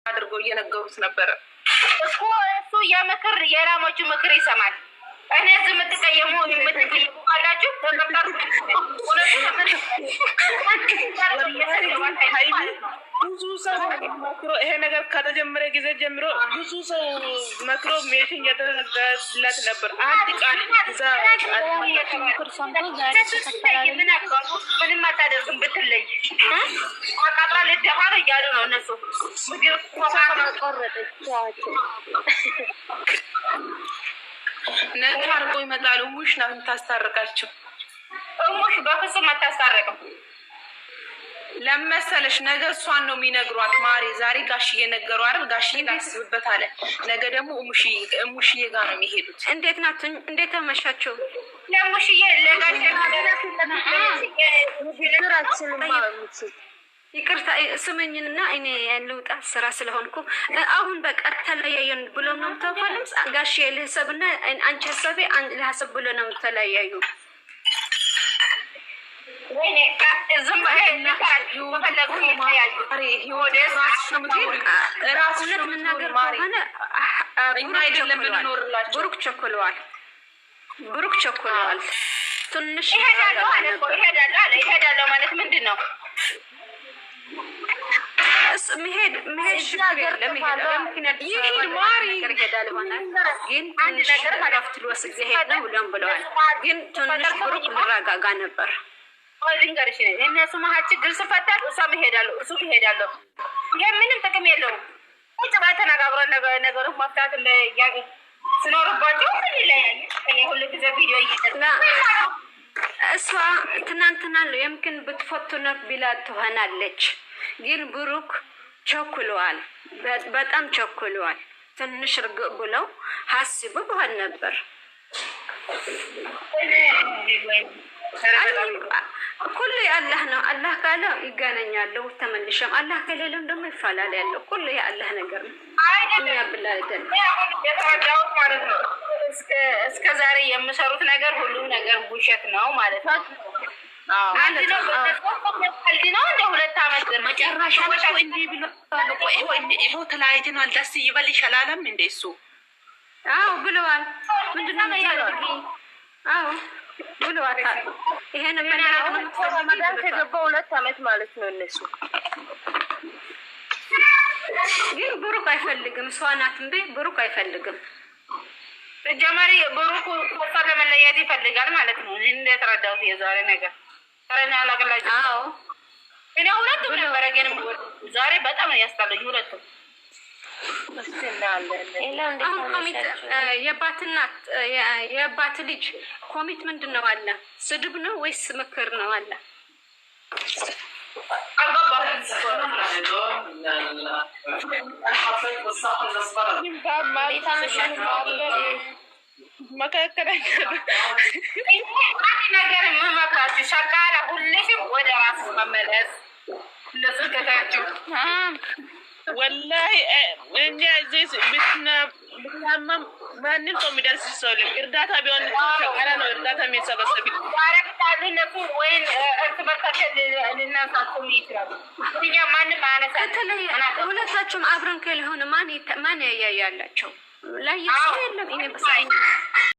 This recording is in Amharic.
አድርገው እየነገሩት ነበረ እኮ እሱ የምክር የላሞቹ ምክር ይሰማል። እኔ እዚህ የምትቀየሙ ካላችሁ ብዙ ሰው መክሮ ይሄ ነገር ከተጀመረ ጊዜ ጀምሮ ብዙ ሰው መክሮ ሜሽን እየተዘጋለት ነበር። አንድ ቃል ምንም አታደርግም ብትለይ አቃጥራ ልደፋር እያሉ ነው እነሱ። ነገ አርቆ ይመጣሉ። ሙሽ ነው የምታስታርቃቸው። ሙሽ በፍጹም አታስታርቅም። ለመሰለሽ ነገ እሷን ነው የሚነግሯት። ማሪ ዛሬ ጋሽዬ ነገሩ አይደል? ጋሽዬ ላስብበት አለ። ነገ ደግሞ ሙሽዬ ጋር ነው የሚሄዱት። እንዴት ናት? እንዴት ተመሻቸው? ለሙሽዬ ለጋሽዬ ይቅርታ ስመኝንና እኔ ልውጣ ስራ ስለሆንኩ አሁን በቃ ተለያየን ብሎ ነው ተፋለም። ጋሽዬ ልህሰብና አንቺ ሀሳቤ ልሀሰብ ብሎ ነው ተለያዩ። ወይኔ ዝም ብሩክ ቸኩለዋል። ትንሽ ይሄዳለሁ ማለት ምንድን ነው? መሄድ ብለዋል። ግን ትንሽ ብሩክ ልረጋጋ ነበር። ልንገርሽ እነሱ መሀል ችግር ስፈታሉ እሷም ይሄዳሉ እሱ ትሄዳለሁ። ይሄ ምንም ጥቅም የለውም። ቁጭ ብላ ተነጋግሮ ነገሩ መፍታት ስኖርባቸው ሁሉ ጊዜ ቪዲዮ እሷ ትናንትና የምክን ብትፈትኖት ቢላ ትሆናለች። ግን ብሩክ ቸኩለዋል፣ በጣም ቸኩለዋል። ትንሽ ርግብ ብለው ሀስቡ ብሆን ነበር። ኩሉ የአላህ ነው። አላህ ካለ ይገናኛሉ ተመልሸም፣ አላህ ከሌለም ደግሞ ይፋላል። ያለው ኩሉ የአላህ ነገር ነው። ያብላ አይደለም የተረዳሁት ማለት ነው። እስከ ዛሬ የምሰሩት ነገር ሁሉም ነገር ውሸት ነው ማለት ነው። አንድ ነው እንደ 2 ዓመት መጨረሻ ላይ እንዲህ ብሎ ይኸው ተለያይተናል ደስ ይበልሽ አላለም እንደ እሱ? አዎ ብለዋል። ምንድነው ያለው? አዎ ብለዋታል። ይሄ ነው ረመዳን ከገባ 2 ዓመት ማለት ነው። እነሱ ግን ብሩክ አይፈልግም። እሷ ናት እንዴ? ብሩክ አይፈልግም። ጀማሪ ብሩክ ወጣ ለመለያየት ይፈልጋል ማለት ነው። እንደተረዳሁት የዛሬ ነገር ታረና አላቀላችሁ። አዎ እኔ ሁለቱም ነበር ግን ዛሬ በጣም ያስጠላኝ ሁለቱም። የባት ልጅ ኮሚት ምንድን ነው አለ? ስድብ ነው ወይስ ምክር ነው አለ? መካከለኛ ነገር መመካችሁ ሸቃላ ሁልሽም ወደ ራሱ መመለስ ለስከታችሁ ወላሂ እኛ እዚህ ብትናመም ማንም ሰው የሚደርስ ሰው እርዳታ ቢሆን ሸቃላ ነው እርዳታ የሚሰበሰብ ያረግታል። እነሱ ወይን እርስ በርሳቸው ልናሳስሙ ይችላሉ። እኛ ማንም አያነሳ። ሁለታችሁም አብረን ከሆነ ማን ያያያላቸው ላይ የለም። እኔ በሳ